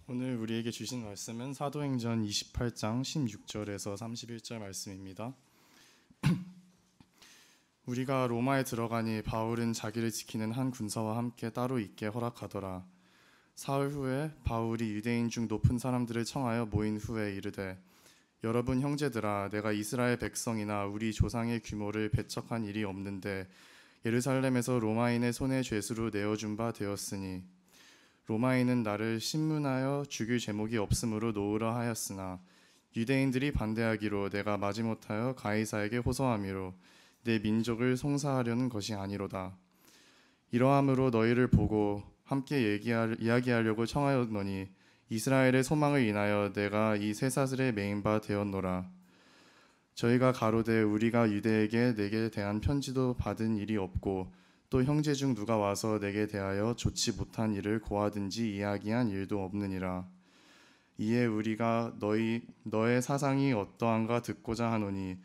오늘 우리에게 주신 말씀은 사도행전 28장 16절에서 31절 말씀입니다. 우리가 로마에 들어가니 바울은 자기를 지키는 한 군사와 함께 따로 있게 허락하더라. 사흘 후에 바울이 유대인 중 높은 사람들을 청하여 모인 후에 이르되, 여러분 형제들아, 내가 이스라엘 백성이나 우리 조상의 규모를 배척한 일이 없는데 예루살렘에서 로마인의 손에 죄수로 내어준 바 되었으니 로마인은 나를 신문하여 죽일 제목이 없으므로 놓으라 하였으나 유대인들이 반대하기로 내가 마지못하여 가이사에게 호소함이로 내 민족을 송사하려는 것이 아니로다. 이러함으로 너희를 보고 함께 이야기하려고 청하였노니 이스라엘의 소망을 인하여 내가 이 쇠사슬에 매인 바 되었노라. 저희가 가로되 우리가 유대에게 내게 대한 편지도 받은 일이 없고 또 형제 중 누가 와서 내게 대하여 좋지 못한 일을 고하든지 이야기한 일도 없느니라. 이에 우리가 너의 사상이 어떠한가 듣고자 하노니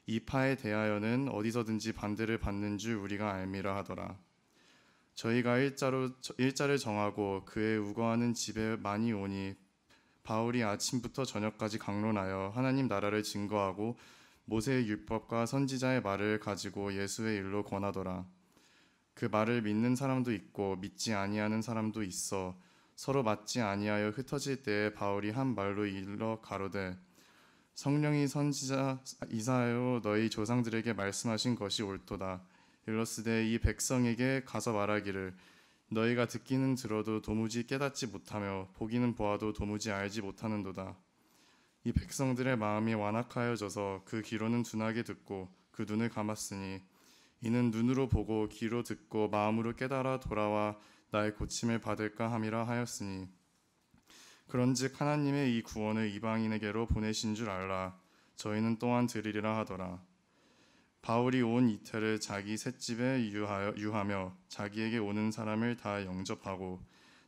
이 파에 대하여는 어디서든지 반대를 받는 줄 우리가 알미라 하더라. 저희가 일자를 정하고 그의 우거하는 집에 많이 오니 바울이 아침부터 저녁까지 강론하여 하나님 나라를 증거하고 모세의 율법과 선지자의 말을 가지고 예수의 일로 권하더라. 그 말을 믿는 사람도 있고 믿지 아니하는 사람도 있어 서로 맞지 아니하여 흩어질 때에 바울이 한 말로 일러 가로되, 성령이 선지자 이사야로 너희 조상들에게 말씀하신 것이 옳도다. 일러스되 이 백성에게 가서 말하기를 너희가 듣기는 들어도 도무지 깨닫지 못하며 보기는 보아도 도무지 알지 못하는도다. 이 백성들의 마음이 완악하여져서 그 귀로는 둔하게 듣고 그 눈을 감았으니 이는 눈으로 보고 귀로 듣고 마음으로 깨달아 돌아와 나의 고침을 받을까 함이라 하였으니 그런즉 하나님의 이 구원을 이방인에게로 보내신 줄 알라. 저희는 또한 들으리라 하더라. 바울이 온 이태를 자기 셋집에 유하며 자기에게 오는 사람을 다 영접하고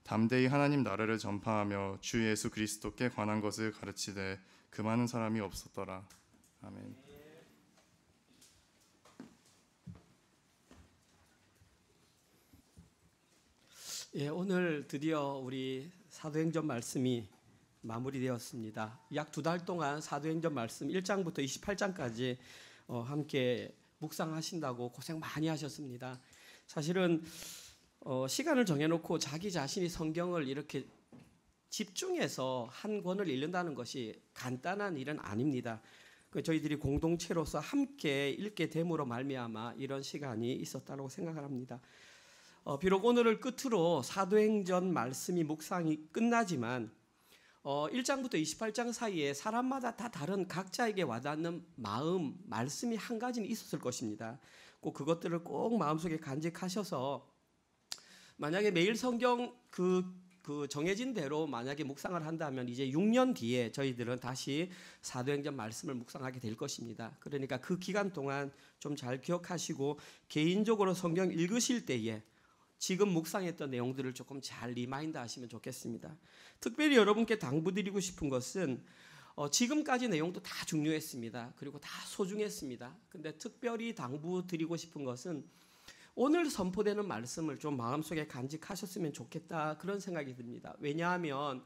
담대히 하나님 나라를 전파하며 주 예수 그리스도께 관한 것을 가르치되 그 많은 사람이 없었더라. 아멘. 예, 오늘 드디어 우리 사도행전 말씀이 마무리되었습니다. 약 2달 동안 사도행전 말씀 1장부터 28장까지 함께 묵상하신다고 고생 많이 하셨습니다. 사실은 시간을 정해놓고 자기 자신이 성경을 이렇게 집중해서 한 권을 읽는다는 것이 간단한 일은 아닙니다. 저희들이 공동체로서 함께 읽게 됨으로 말미암아 이런 시간이 있었다고 생각을 합니다. 비록 오늘을 끝으로 사도행전 말씀이 묵상이 끝나지만 1장부터 28장 사이에 사람마다 다 다른 각자에게 와닿는 마음, 말씀이 한 가지는 있었을 것입니다. 꼭 그것들을 꼭 마음속에 간직하셔서 만약에 매일 성경 그 정해진 대로 만약에 묵상을 한다면 이제 6년 뒤에 저희들은 다시 사도행전 말씀을 묵상하게 될 것입니다. 그러니까 그 기간 동안 좀 잘 기억하시고 개인적으로 성경 읽으실 때에 지금 묵상했던 내용들을 조금 잘 리마인드 하시면 좋겠습니다. 특별히 여러분께 당부드리고 싶은 것은 지금까지 내용도 다 중요했습니다. 그리고 다 소중했습니다. 근데 특별히 당부드리고 싶은 것은 오늘 선포되는 말씀을 좀 마음속에 간직하셨으면 좋겠다, 그런 생각이 듭니다. 왜냐하면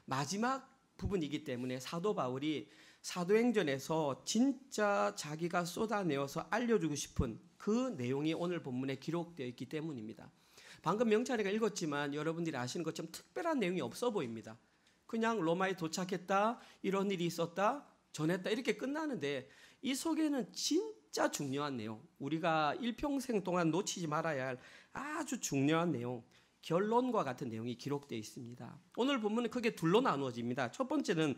마지막 부분이기 때문에 사도 바울이 사도행전에서 진짜 자기가 쏟아내어서 알려주고 싶은 그 내용이 오늘 본문에 기록되어 있기 때문입니다. 방금 명찬이가 읽었지만 여러분들이 아시는 것처럼 특별한 내용이 없어 보입니다. 그냥 로마에 도착했다, 이런 일이 있었다, 전했다, 이렇게 끝나는데 이 속에는 진짜 중요한 내용, 우리가 일평생 동안 놓치지 말아야 할 아주 중요한 내용, 결론과 같은 내용이 기록되어 있습니다. 오늘 본문은 크게 둘로 나누어집니다. 첫 번째는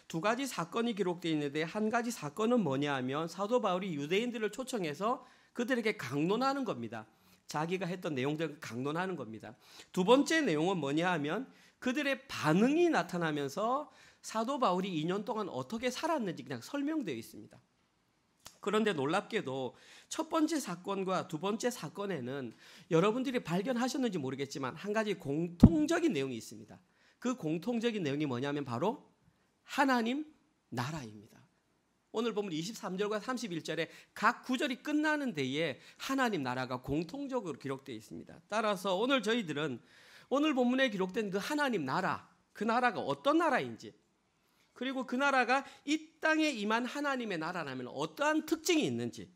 2가지 사건이 기록되어 있는데 한 가지 사건은 뭐냐 하면 사도 바울이 유대인들을 초청해서 그들에게 강론하는 겁니다. 자기가 했던 내용들을 강론하는 겁니다. 두 번째 내용은 뭐냐 하면 그들의 반응이 나타나면서 사도 바울이 2년 동안 어떻게 살았는지 그냥 설명되어 있습니다. 그런데 놀랍게도 첫 번째 사건과 두 번째 사건에는 여러분들이 발견하셨는지 모르겠지만 한 가지 공통적인 내용이 있습니다. 그 공통적인 내용이 뭐냐면 바로 하나님 나라입니다. 오늘 보면 23절과 31절에 각 구절이 끝나는 데에 하나님 나라가 공통적으로 기록되어 있습니다. 따라서 오늘 저희들은 오늘 본문에 기록된 그 하나님 나라, 그 나라가 어떤 나라인지, 그리고 그 나라가 이 땅에 임한 하나님의 나라라면 어떠한 특징이 있는지,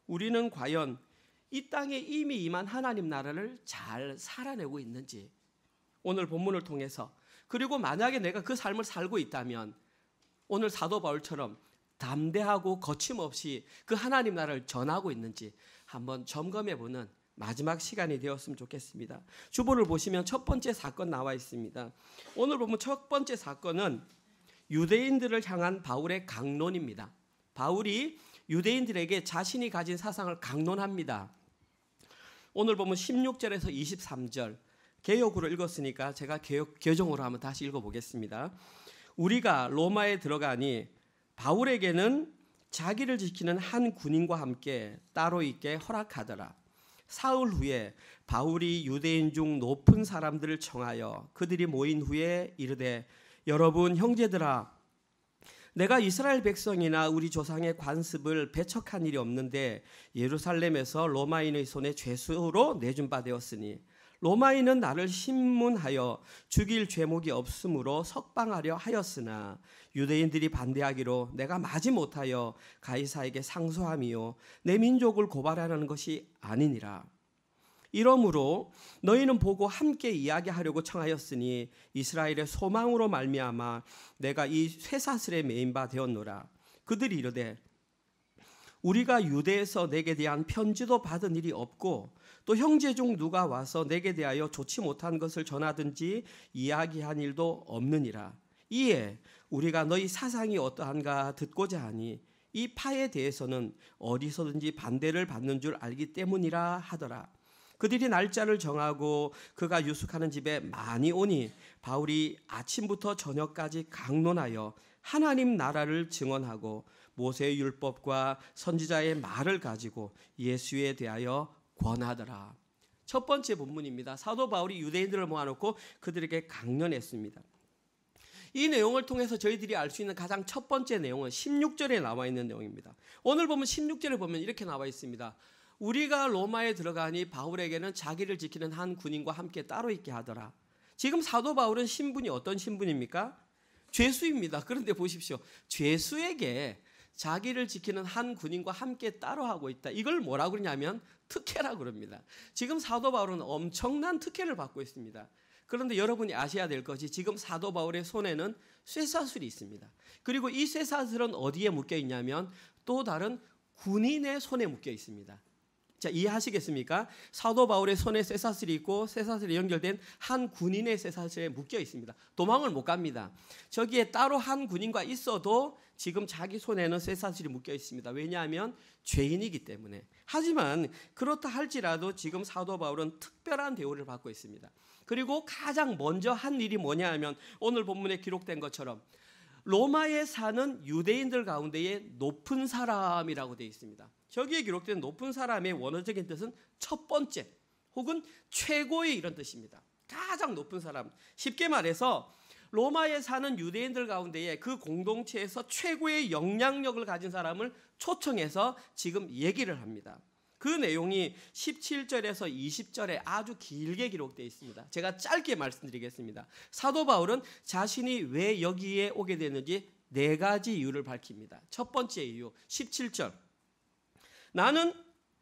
우리는 과연 이 땅에 이미 임한 하나님 나라를 잘 살아내고 있는지 오늘 본문을 통해서, 그리고 만약에 내가 그 삶을 살고 있다면 오늘 사도 바울처럼 담대하고 거침없이 그 하나님 나라를 전하고 있는지 한번 점검해보는 마지막 시간이 되었으면 좋겠습니다. 주보를 보시면 첫 번째 사건 나와 있습니다. 오늘 보면 첫 번째 사건은 유대인들을 향한 바울의 강론입니다. 바울이 유대인들에게 자신이 가진 사상을 강론합니다. 오늘 보면 16절에서 23절, 개역으로 읽었으니까 제가 개정으로 한번 다시 읽어보겠습니다. 우리가 로마에 들어가니 바울에게는 자기를 지키는 한 군인과 함께 따로 있게 허락하더라. 사흘 후에 바울이 유대인 중 높은 사람들을 청하여 그들이 모인 후에 이르되, 여러분 형제들아, 내가 이스라엘 백성이나 우리 조상의 관습을 배척한 일이 없는데 예루살렘에서 로마인의 손에 죄수로 내준 바 되었으니 로마인은 나를 신문하여 죽일 죄목이 없으므로 석방하려 하였으나 유대인들이 반대하기로 내가 마지못하여 가이사에게 상소함이요 내 민족을 고발하라는 것이 아니니라. 이러므로 너희는 보고 함께 이야기하려고 청하였으니 이스라엘의 소망으로 말미암아 내가 이 쇠사슬에 매인 바 되었노라. 그들이 이르되, 우리가 유대에서 내게 대한 편지도 받은 일이 없고 또 형제 중 누가 와서 내게 대하여 좋지 못한 것을 전하든지 이야기한 일도 없느니라. 이에 우리가 너희 사상이 어떠한가 듣고자 하니 이 파에 대해서는 어디서든지 반대를 받는 줄 알기 때문이라 하더라. 그들이 날짜를 정하고 그가 유숙하는 집에 많이 오니 바울이 아침부터 저녁까지 강론하여 하나님 나라를 증언하고 모세의 율법과 선지자의 말을 가지고 예수에 대하여 권하더라. 첫 번째 본문입니다. 사도 바울이 유대인들을 모아놓고 그들에게 강론했습니다. 이 내용을 통해서 저희들이 알 수 있는 가장 첫 번째 내용은 16절에 나와 있는 내용입니다. 오늘 보면 16절에 보면 이렇게 나와 있습니다. 우리가 로마에 들어가니 바울에게는 자기를 지키는 한 군인과 함께 따로 있게 하더라. 지금 사도 바울은 신분이 어떤 신분입니까? 죄수입니다. 그런데 보십시오. 죄수에게 자기를 지키는 한 군인과 함께 따로 하고 있다. 이걸 뭐라고 그러냐면 특혜라고 그럽니다. 지금 사도 바울은 엄청난 특혜를 받고 있습니다. 그런데 여러분이 아셔야 될 것이 지금 사도 바울의 손에는 쇠사슬이 있습니다. 그리고 이 쇠사슬은 어디에 묶여 있냐면 또 다른 군인의 손에 묶여 있습니다. 자, 이해하시겠습니까? 사도 바울의 손에 쇠사슬이 있고 쇠사슬이 연결된 한 군인의 쇠사슬에 묶여 있습니다. 도망을 못 갑니다. 저기에 따로 한 군인과 있어도 지금 자기 손에는 쇠사슬이 묶여 있습니다. 왜냐하면 죄인이기 때문에. 하지만 그렇다 할지라도 지금 사도 바울은 특별한 대우를 받고 있습니다. 그리고 가장 먼저 한 일이 뭐냐 하면 오늘 본문에 기록된 것처럼 로마에 사는 유대인들 가운데에 높은 사람이라고 되어 있습니다. 저기에 기록된 높은 사람의 원어적인 뜻은 첫 번째 혹은 최고의 이런 뜻입니다. 가장 높은 사람. 쉽게 말해서 로마에 사는 유대인들 가운데에 그 공동체에서 최고의 영향력을 가진 사람을 초청해서 지금 얘기를 합니다. 그 내용이 17절에서 20절에 아주 길게 기록되어 있습니다. 제가 짧게 말씀드리겠습니다. 사도 바울은 자신이 왜 여기에 오게 됐는지 4가지 이유를 밝힙니다. 첫 번째 이유 17절. 나는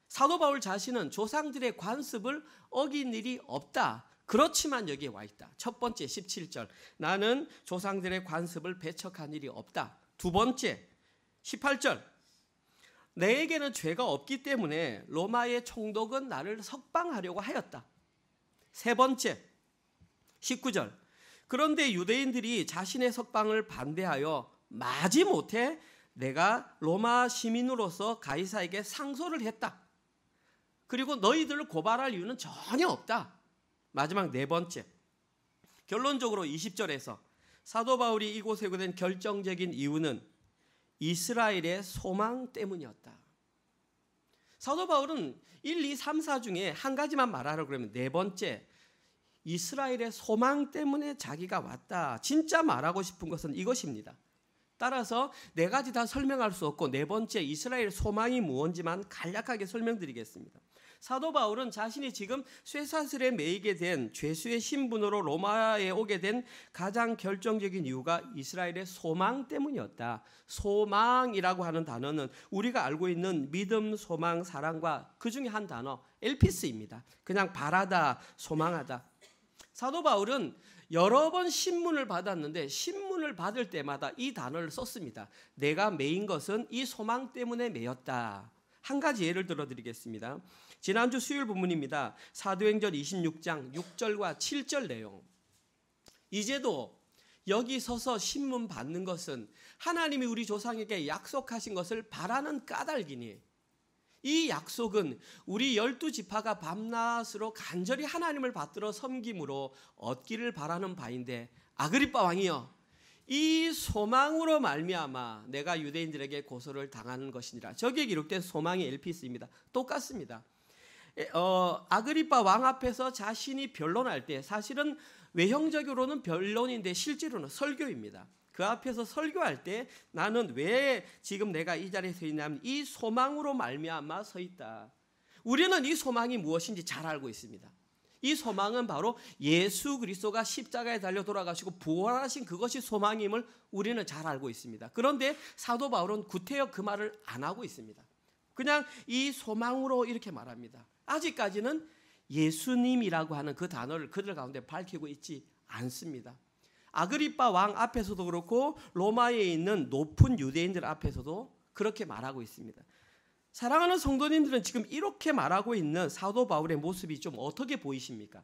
사도 바울 자신은 조상들의 관습을 어긴 일이 없다. 그렇지만 여기에 와 있다. 첫 번째 17절. 나는 조상들의 관습을 배척한 일이 없다. 두 번째 18절. 내게는 죄가 없기 때문에 로마의 총독은 나를 석방하려고 하였다. 세 번째 19절. 그런데 유대인들이 자신의 석방을 반대하여 마지못해 내가 로마 시민으로서 가이사에게 상소를 했다. 그리고 너희들을 고발할 이유는 전혀 없다. 마지막 4번째. 결론적으로 20절에서 사도 바울이 이곳에 오게 된 결정적인 이유는 이스라엘의 소망 때문이었다. 사도 바울은 1, 2, 3, 4 중에 한 가지만 말하라고 그러면 4번째, 이스라엘의 소망 때문에 자기가 왔다. 진짜 말하고 싶은 것은 이것입니다. 따라서 4가지 다 설명할 수 없고 4번째 이스라엘 소망이 무엇인지만 간략하게 설명드리겠습니다. 사도 바울은 자신이 지금 쇠사슬에 매이게 된 죄수의 신분으로 로마에 오게 된 가장 결정적인 이유가 이스라엘의 소망 때문이었다. 소망이라고 하는 단어는 우리가 알고 있는 믿음, 소망, 사랑과 그 중에 한 단어 엘피스입니다. 그냥 바라다, 소망하다. 사도 바울은 여러 번 신문을 받았는데 신문을 받을 때마다 이 단어를 썼습니다. 내가 매인 것은 이 소망 때문에 매였다. 한 가지 예를 들어드리겠습니다. 지난주 수요일 본문입니다. 사도행전 26장 6절과 7절 내용. 이제도 여기 서서 신문 받는 것은 하나님이 우리 조상에게 약속하신 것을 바라는 까닭이니 이 약속은 우리 12지파가 밤낮으로 간절히 하나님을 받들어 섬김으로 얻기를 바라는 바인데 아그리빠 왕이여 이 소망으로 말미암아 내가 유대인들에게 고소를 당하는 것이니라. 저기에 기록된 소망이 엘피스입니다. 똑같습니다. 아그리빠 왕 앞에서 자신이 변론할 때 사실은 외형적으로는 변론인데 실제로는 설교입니다. 그 앞에서 설교할 때 나는 왜 지금 내가 이 자리에 서 있냐면 이 소망으로 말미암아 서 있다. 우리는 이 소망이 무엇인지 잘 알고 있습니다. 이 소망은 바로 예수 그리스도가 십자가에 달려 돌아가시고 부활하신 그것이 소망임을 우리는 잘 알고 있습니다. 그런데 사도 바울은 구태여 그 말을 안 하고 있습니다. 그냥 이 소망으로 이렇게 말합니다. 아직까지는 예수님이라고 하는 그 단어를 그들 가운데 밝히고 있지 않습니다. 아그리빠 왕 앞에서도 그렇고 로마에 있는 높은 유대인들 앞에서도 그렇게 말하고 있습니다. 사랑하는 성도님들은 지금 이렇게 말하고 있는 사도 바울의 모습이 좀 어떻게 보이십니까?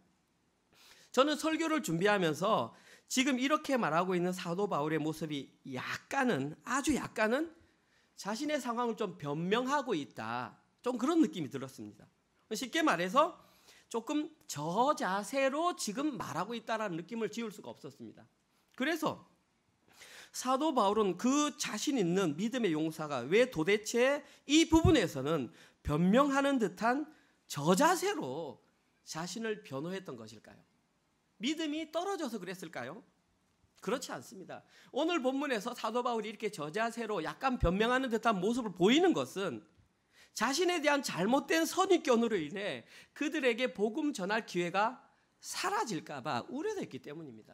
저는 설교를 준비하면서 지금 이렇게 말하고 있는 사도 바울의 모습이 아주 약간은 자신의 상황을 좀 변명하고 있다. 좀 그런 느낌이 들었습니다. 쉽게 말해서 조금 저자세로 지금 말하고 있다는 느낌을 지울 수가 없었습니다. 그래서 사도 바울은 그 자신 있는 믿음의 용사가 왜 도대체 이 부분에서는 변명하는 듯한 저자세로 자신을 변호했던 것일까요? 믿음이 떨어져서 그랬을까요? 그렇지 않습니다. 오늘 본문에서 사도 바울이 이렇게 저자세로 약간 변명하는 듯한 모습을 보이는 것은 자신에 대한 잘못된 선입견으로 인해 그들에게 복음 전할 기회가 사라질까 봐 우려됐기 때문입니다.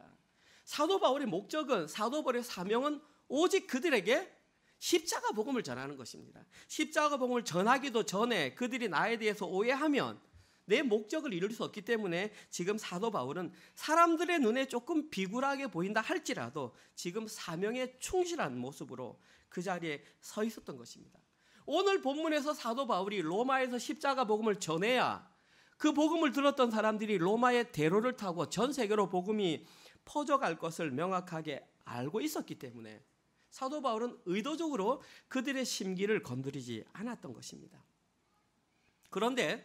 사도 바울의 목적은, 사도 바울의 사명은 오직 그들에게 십자가 복음을 전하는 것입니다. 십자가 복음을 전하기도 전에 그들이 나에 대해서 오해하면 내 목적을 이룰 수 없기 때문에 지금 사도 바울은 사람들의 눈에 조금 비굴하게 보인다 할지라도 지금 사명에 충실한 모습으로 그 자리에 서 있었던 것입니다. 오늘 본문에서 사도 바울이 로마에서 십자가 복음을 전해야 그 복음을 들었던 사람들이 로마의 대로를 타고 전 세계로 복음이 퍼져갈 것을 명확하게 알고 있었기 때문에 사도 바울은 의도적으로 그들의 심기를 건드리지 않았던 것입니다. 그런데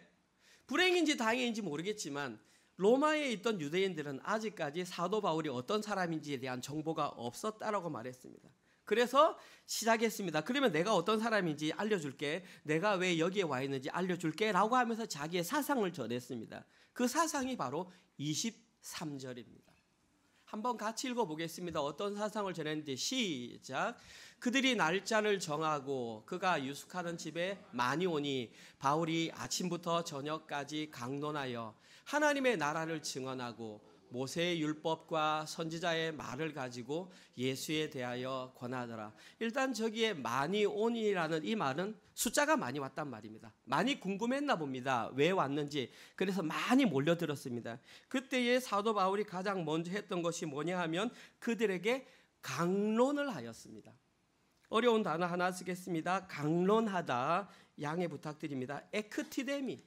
불행인지 다행인지 모르겠지만 로마에 있던 유대인들은 아직까지 사도 바울이 어떤 사람인지에 대한 정보가 없었다라고 말했습니다. 그래서 시작했습니다. 그러면 내가 어떤 사람인지 알려줄게. 내가 왜 여기에 와 있는지 알려줄게 라고 하면서 자기의 사상을 전했습니다. 그 사상이 바로 23절입니다. 한번 같이 읽어보겠습니다. 어떤 사상을 전했는지 시작. 그들이 날짜를 정하고 그가 유숙하는 집에 많이 오니 바울이 아침부터 저녁까지 강론하여 하나님의 나라를 증언하고 모세의 율법과 선지자의 말을 가지고 예수에 대하여 권하더라. 일단 저기에 많이 오니라는 이 말은 숫자가 많이 왔단 말입니다. 많이 궁금했나 봅니다. 왜 왔는지. 그래서 많이 몰려들었습니다. 그때의 사도 바울이 가장 먼저 했던 것이 뭐냐 하면 그들에게 강론을 하였습니다. 어려운 단어 하나 쓰겠습니다. 강론하다. 양해 부탁드립니다. 에크티데미.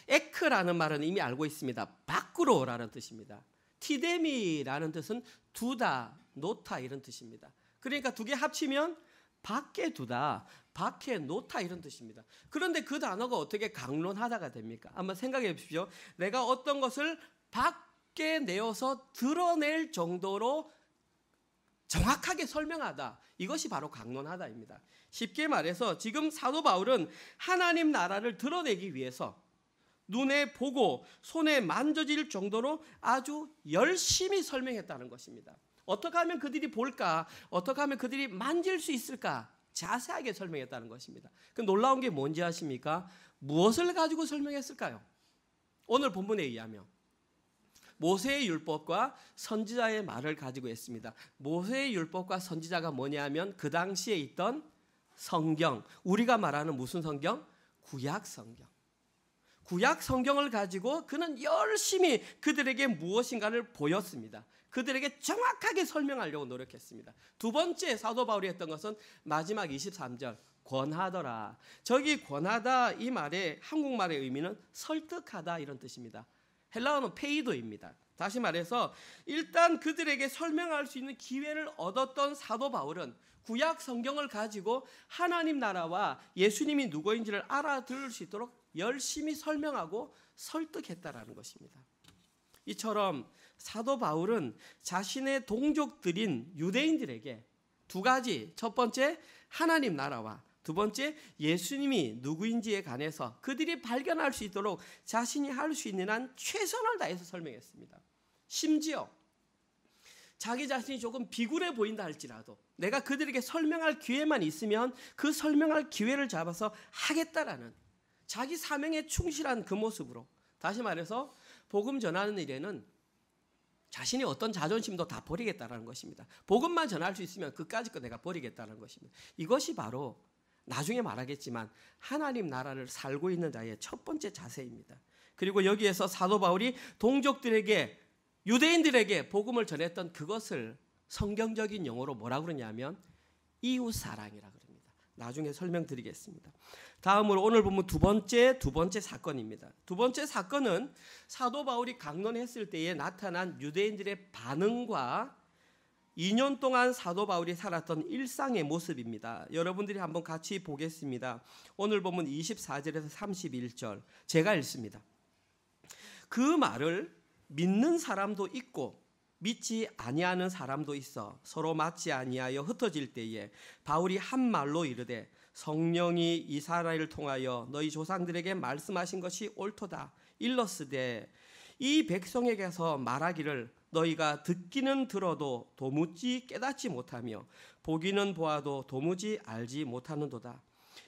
에크라는 말은 이미 알고 있습니다. 밖으로라는 뜻입니다. 티데미라는 뜻은 두다, 놓다 이런 뜻입니다. 그러니까 두 개 합치면 밖에 두다, 밖에 놓다 이런 뜻입니다. 그런데 그 단어가 어떻게 강론하다가 됩니까? 한번 생각해 보십시오. 내가 어떤 것을 밖에 내어서 드러낼 정도로 정확하게 설명하다. 이것이 바로 강론하다입니다. 쉽게 말해서 지금 사도 바울은 하나님 나라를 드러내기 위해서 눈에 보고 손에 만져질 정도로 아주 열심히 설명했다는 것입니다. 어떻게 하면 그들이 볼까? 어떻게 하면 그들이 만질 수 있을까? 자세하게 설명했다는 것입니다. 그 놀라운 게 뭔지 아십니까? 무엇을 가지고 설명했을까요? 오늘 본문에 의하면 모세의 율법과 선지자의 말을 가지고 했습니다. 모세의 율법과 선지자가 뭐냐면 그 당시에 있던 성경, 우리가 말하는 무슨 성경? 구약 성경. 구약 성경을 가지고 그는 열심히 그들에게 무엇인가를 보였습니다. 그들에게 정확하게 설명하려고 노력했습니다. 두 번째 사도 바울이 했던 것은 마지막 23절 권하더라. 저기 권하다 이 말의 한국말의 의미는 설득하다 이런 뜻입니다. 헬라어는 페이도입니다. 다시 말해서 일단 그들에게 설명할 수 있는 기회를 얻었던 사도 바울은 구약 성경을 가지고 하나님 나라와 예수님이 누구인지를 알아들을 수 있도록 열심히 설명하고 설득했다라는 것입니다. 이처럼 사도 바울은 자신의 동족들인 유대인들에게 두 가지, 첫 번째 하나님 나라와 두 번째 예수님이 누구인지에 관해서 그들이 발견할 수 있도록 자신이 할 수 있는 한 최선을 다해서 설명했습니다. 심지어 자기 자신이 조금 비굴해 보인다 할지라도 내가 그들에게 설명할 기회만 있으면 그 설명할 기회를 잡아서 하겠다라는 자기 사명에 충실한 그 모습으로, 다시 말해서 복음 전하는 일에는 자신이 어떤 자존심도 다 버리겠다라는 것입니다. 복음만 전할 수 있으면 그까짓 거 내가 버리겠다는 것입니다. 이것이 바로 나중에 말하겠지만 하나님 나라를 살고 있는 자의 첫 번째 자세입니다. 그리고 여기에서 사도 바울이 동족들에게, 유대인들에게 복음을 전했던 그것을 성경적인 용어로 뭐라고 그러냐면 이웃사랑이라고 그럽니다. 나중에 설명드리겠습니다. 다음으로 오늘 보면 두 번째 사건입니다. 두 번째 사건은 사도 바울이 강론했을 때에 나타난 유대인들의 반응과 2년 동안 사도 바울이 살았던 일상의 모습입니다. 여러분들이 한번 같이 보겠습니다. 오늘 보면 24절에서 31절 제가 읽습니다. 그 말을 믿는 사람도 있고 믿지 아니하는 사람도 있어 서로 맞지 아니하여 흩어질 때에 바울이 한 말로 이르되 성령이 이스라엘을 통하여 너희 조상들에게 말씀하신 것이 옳도다. 일러스되 이 백성에게서 말하기를 너희가 듣기는 들어도 도무지 깨닫지 못하며 보기는 보아도 도무지 알지 못하는도다.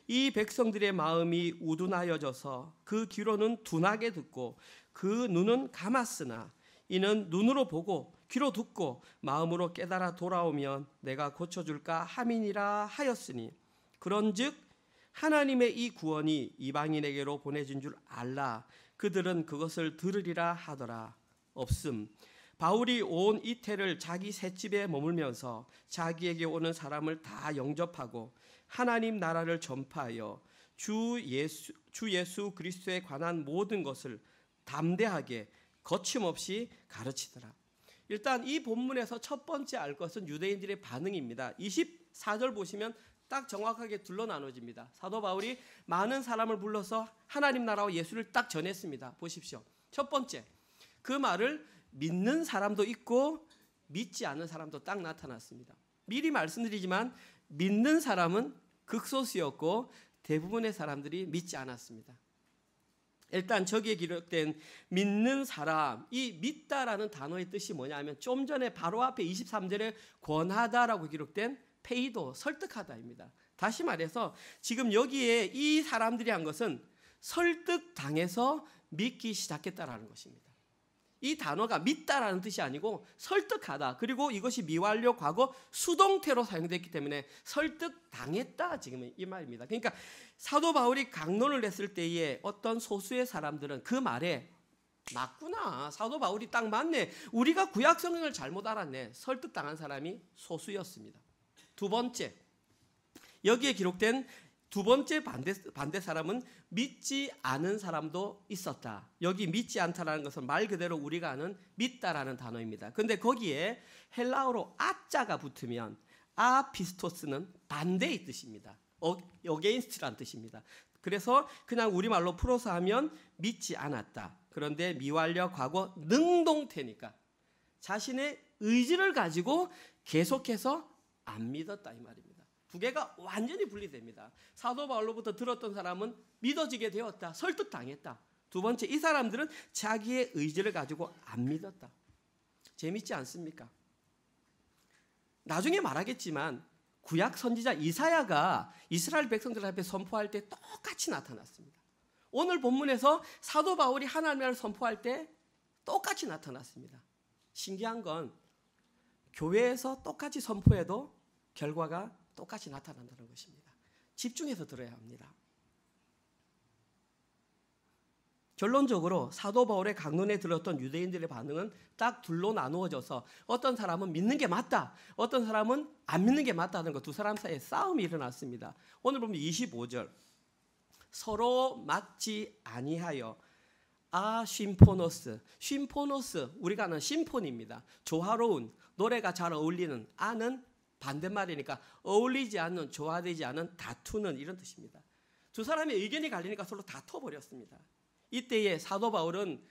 이 백성들의 마음이 우둔하여져서 그 귀로는 둔하게 듣고 그 눈은 감았으나 이는 눈으로 보고 귀로 듣고 마음으로 깨달아 돌아오면 내가 고쳐줄까 함이니라 하였으니 그런즉 하나님의 이 구원이 이방인에게로 보내진 줄 알라. 그들은 그것을 들으리라 하더라. 없음. 바울이 온 이태를 자기 셋집에 머물면서 자기에게 오는 사람을 다 영접하고 하나님 나라를 전파하여 주 예수 그리스도에 관한 모든 것을 담대하게 거침없이 가르치더라. 일단 이 본문에서 첫 번째 알 것은 유대인들의 반응입니다. 24절 보시면 딱 정확하게 둘러 나눠집니다. 사도 바울이 많은 사람을 불러서 하나님 나라와 예수를 딱 전했습니다. 보십시오. 첫 번째, 그 말을 믿는 사람도 있고 믿지 않는 사람도 딱 나타났습니다. 미리 말씀드리지만 믿는 사람은 극소수였고 대부분의 사람들이 믿지 않았습니다. 일단 저기에 기록된 믿는 사람, 이 믿다라는 단어의 뜻이 뭐냐면 좀 전에 바로 앞에 23절에 권하다라고 기록된 페이도, 설득하다입니다. 다시 말해서 지금 여기에 이 사람들이 한 것은 설득당해서 믿기 시작했다라는 것입니다. 이 단어가 믿다라는 뜻이 아니고 설득하다, 그리고 이것이 미완료 과거 수동태로 사용됐기 때문에 설득당했다, 지금 이 말입니다. 그러니까 사도 바울이 강론을 했을 때에 어떤 소수의 사람들은 그 말에 맞구나, 사도 바울이 딱 맞네, 우리가 구약 성경을 잘못 알았네, 설득당한 사람이 소수였습니다. 두 번째, 여기에 기록된 두 번째 반대 사람은 믿지 않은 사람도 있었다. 여기 믿지 않다라는 것은 말 그대로 우리가 아는 믿다라는 단어입니다. 그런데 거기에 헬라어로 아자가 붙으면 아피스토스는 반대의 뜻입니다. 어게인스트라는 뜻입니다. 그래서 그냥 우리말로 풀어서 하면 믿지 않았다. 그런데 미완료 과거 능동태니까 자신의 의지를 가지고 계속해서 안 믿었다 이 말입니다. 두 개가 완전히 분리됩니다. 사도 바울로부터 들었던 사람은 믿어지게 되었다, 설득당했다. 두 번째, 이 사람들은 자기의 의지를 가지고 안 믿었다. 재밌지 않습니까? 나중에 말하겠지만 구약 선지자 이사야가 이스라엘 백성들 앞에 선포할 때 똑같이 나타났습니다. 오늘 본문에서 사도 바울이 하나님의 나라를 선포할 때 똑같이 나타났습니다. 신기한 건 교회에서 똑같이 선포해도 결과가 똑같이 나타난다는 것입니다. 집중해서 들어야 합니다. 결론적으로 사도 바울의 강론에 들었던 유대인들의 반응은 딱 둘로 나누어져서 어떤 사람은 믿는 게 맞다, 어떤 사람은 안 믿는 게 맞다는 것, 두 사람 사이에 싸움이 일어났습니다. 오늘 보면 25절 서로 맞지 아니하여 심포노스, 심포노스 우리가 아는 심포니입니다. 조화로운, 노래가 잘 어울리는, 아는 반대말이니까 어울리지 않는, 조화되지 않은, 다투는 이런 뜻입니다. 두 사람의 의견이 갈리니까 서로 다퉈버렸습니다. 이때에 사도 바울은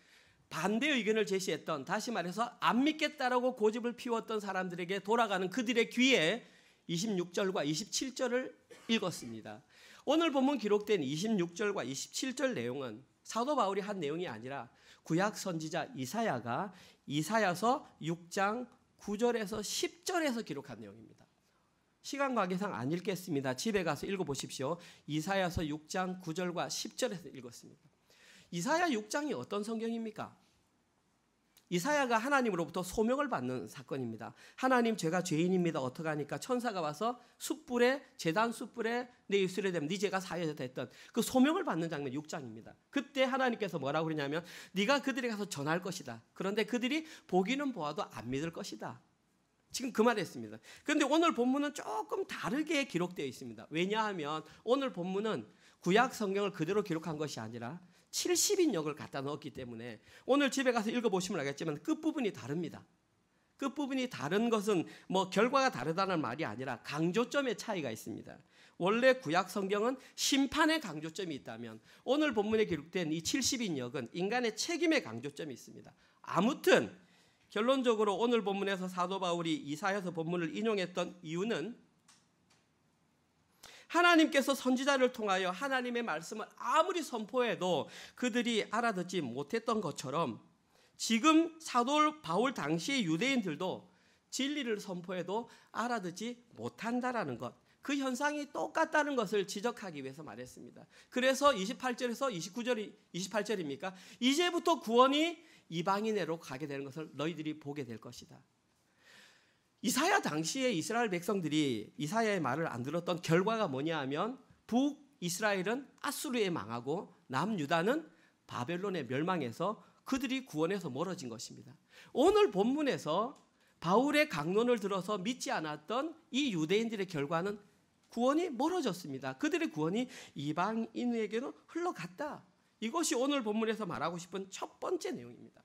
반대 의견을 제시했던, 다시 말해서 안 믿겠다라고 고집을 피웠던 사람들에게 돌아가는 그들의 귀에 26절과 27절을 읽었습니다. 오늘 본문 기록된 26절과 27절 내용은 사도 바울이 한 내용이 아니라 구약 선지자 이사야가 이사야서 6장 9절에서 10절에서 기록한 내용입니다. 시간 관계상 안 읽겠습니다. 집에 가서 읽어보십시오. 이사야서 6장 9절과 10절에서 읽었습니다. 이사야 6장이 어떤 성경입니까? 이사야가 하나님으로부터 소명을 받는 사건입니다. 하나님, 제가 죄인입니다. 어떡하니까 천사가 와서 숯불에, 제단 숯불에 내 입술에 대면 네 죄가 사해졌다 했던 그 소명을 받는 장면 6장입니다. 그때 하나님께서 뭐라고 그러냐면 네가 그들에게 가서 전할 것이다. 그런데 그들이 보기는 보아도 안 믿을 것이다. 지금 그 말했습니다. 그런데 오늘 본문은 조금 다르게 기록되어 있습니다. 왜냐하면 오늘 본문은 구약 성경을 그대로 기록한 것이 아니라 70인역을 갖다 넣었기 때문에 오늘 집에 가서 읽어보시면 알겠지만 끝부분이 다릅니다. 끝부분이 다른 것은 뭐 결과가 다르다는 말이 아니라 강조점의 차이가 있습니다. 원래 구약 성경은 심판의 강조점이 있다면 오늘 본문에 기록된 이 70인역은 인간의 책임의 강조점이 있습니다. 아무튼 결론적으로 오늘 본문에서 사도 바울이 이사야서 본문을 인용했던 이유는 하나님께서 선지자를 통하여 하나님의 말씀을 아무리 선포해도 그들이 알아듣지 못했던 것처럼 지금 사도 바울 당시의 유대인들도 진리를 선포해도 알아듣지 못한다라는 것, 그 현상이 똑같다는 것을 지적하기 위해서 말했습니다. 그래서 28절에서 28절입니까? 이제부터 구원이 이방인에로 가게 되는 것을 너희들이 보게 될 것이다. 이사야 당시에 이스라엘 백성들이 이사야의 말을 안 들었던 결과가 뭐냐 하면 북이스라엘은 아수르에 망하고 남유다는 바벨론에 멸망해서 그들이 구원에서 멀어진 것입니다. 오늘 본문에서 바울의 강론을 들어서 믿지 않았던 이 유대인들의 결과는 구원이 멀어졌습니다. 그들의 구원이 이방인에게로 흘러갔다. 이것이 오늘 본문에서 말하고 싶은 첫 번째 내용입니다.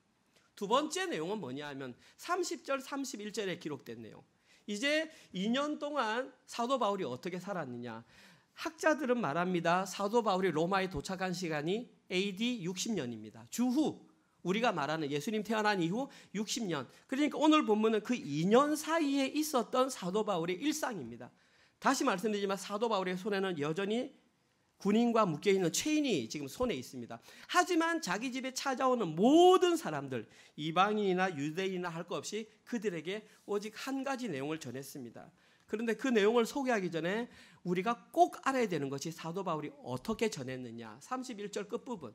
두 번째 내용은 뭐냐 하면 30절 31절에 기록된 내용. 이제 2년 동안 사도 바울이 어떻게 살았느냐. 학자들은 말합니다. 사도 바울이 로마에 도착한 시간이 AD 60년입니다. 주후, 우리가 말하는 예수님 태어난 이후 60년. 그러니까 오늘 본문은 그 2년 사이에 있었던 사도 바울의 일상입니다. 다시 말씀드리지만 사도 바울의 손에는 여전히 군인과 묶여있는 체인이 지금 손에 있습니다. 하지만 자기 집에 찾아오는 모든 사람들, 이방인이나 유대인이나 할 것 없이 그들에게 오직 한 가지 내용을 전했습니다. 그런데 그 내용을 소개하기 전에 우리가 꼭 알아야 되는 것이 사도 바울이 어떻게 전했느냐. 31절 끝부분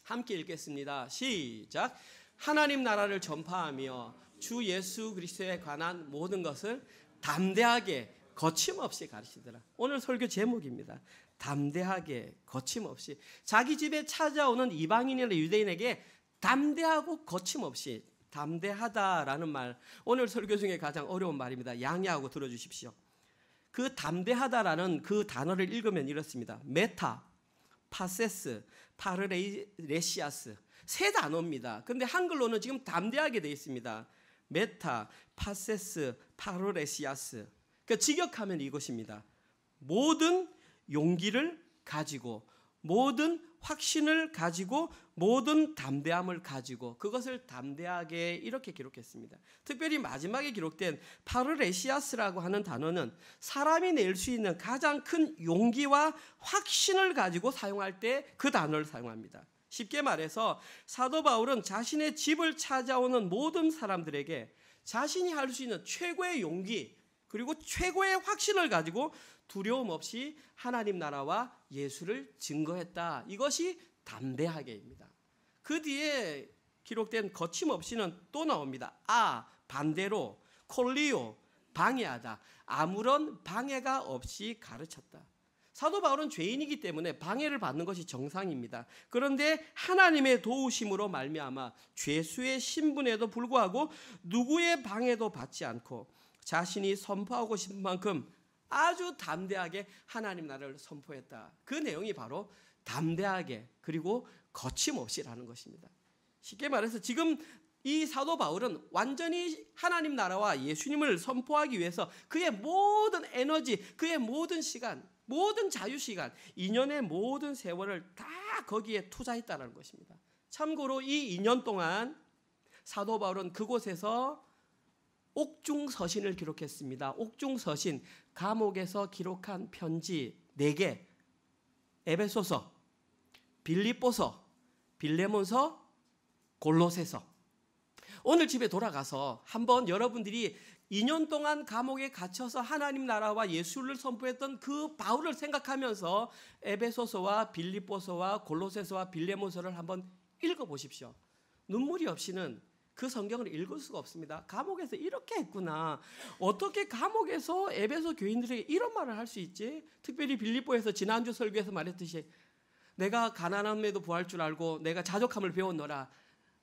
함께 읽겠습니다. 시작. 하나님 나라를 전파하며 주 예수 그리스도에 관한 모든 것을 담대하게 거침없이 가르치더라. 오늘 설교 제목입니다. 담대하게 거침없이. 자기 집에 찾아오는 이방인이나 유대인에게 담대하고 거침없이. 담대하다라는 말, 오늘 설교 중에 가장 어려운 말입니다. 양해하고 들어주십시오. 그 담대하다라는 그 단어를 읽으면 이렇습니다. 메타, 파세스, 파르레시아스, 세 단어입니다. 그런데 한글로는 지금 담대하게 되어 있습니다. 메타, 파세스, 파르레시아스. 그러니까 직역하면 이것입니다. 모든 용기를 가지고, 모든 확신을 가지고, 모든 담대함을 가지고, 그것을 담대하게 이렇게 기록했습니다. 특별히 마지막에 기록된 파르레시아스라고 하는 단어는 사람이 낼 수 있는 가장 큰 용기와 확신을 가지고 사용할 때 그 단어를 사용합니다. 쉽게 말해서 사도 바울은 자신의 집을 찾아오는 모든 사람들에게 자신이 할 수 있는 최고의 용기, 그리고 최고의 확신을 가지고 두려움 없이 하나님 나라와 예수를 증거했다. 이것이 담대하게입니다. 그 뒤에 기록된 거침없이는 또 나옵니다. 반대로 콜리오, 방해하다. 아무런 방해가 없이 가르쳤다. 사도 바울은 죄인이기 때문에 방해를 받는 것이 정상입니다. 그런데 하나님의 도우심으로 말미암아 죄수의 신분에도 불구하고 누구의 방해도 받지 않고 자신이 선포하고 싶은 만큼 아주 담대하게 하나님 나라를 선포했다. 그 내용이 바로 담대하게 그리고 거침없이라는 것입니다. 쉽게 말해서 지금 이 사도 바울은 완전히 하나님 나라와 예수님을 선포하기 위해서 그의 모든 에너지, 그의 모든 시간, 모든 자유시간, 2년의 모든 세월을 다 거기에 투자했다는 것입니다. 참고로 이 2년 동안 사도 바울은 그곳에서 옥중서신을 기록했습니다. 옥중서신, 감옥에서 기록한 편지 4개, 에베소서, 빌립보서, 빌레몬서, 골로새서. 오늘 집에 돌아가서 한번 여러분들이 2년 동안 감옥에 갇혀서 하나님 나라와 예수를 선포했던 그 바울을 생각하면서 에베소서와 빌립보서와 골로새서와 빌레몬서를 한번 읽어보십시오. 눈물이 없이는 그 성경을 읽을 수가 없습니다. 감옥에서 이렇게 했구나. 어떻게 감옥에서 에베소 교인들에게 이런 말을 할 수 있지? 특별히 빌립보에서 지난주 설교에서 말했듯이 내가 가난함에도 부할 줄 알고 내가 자족함을 배웠노라.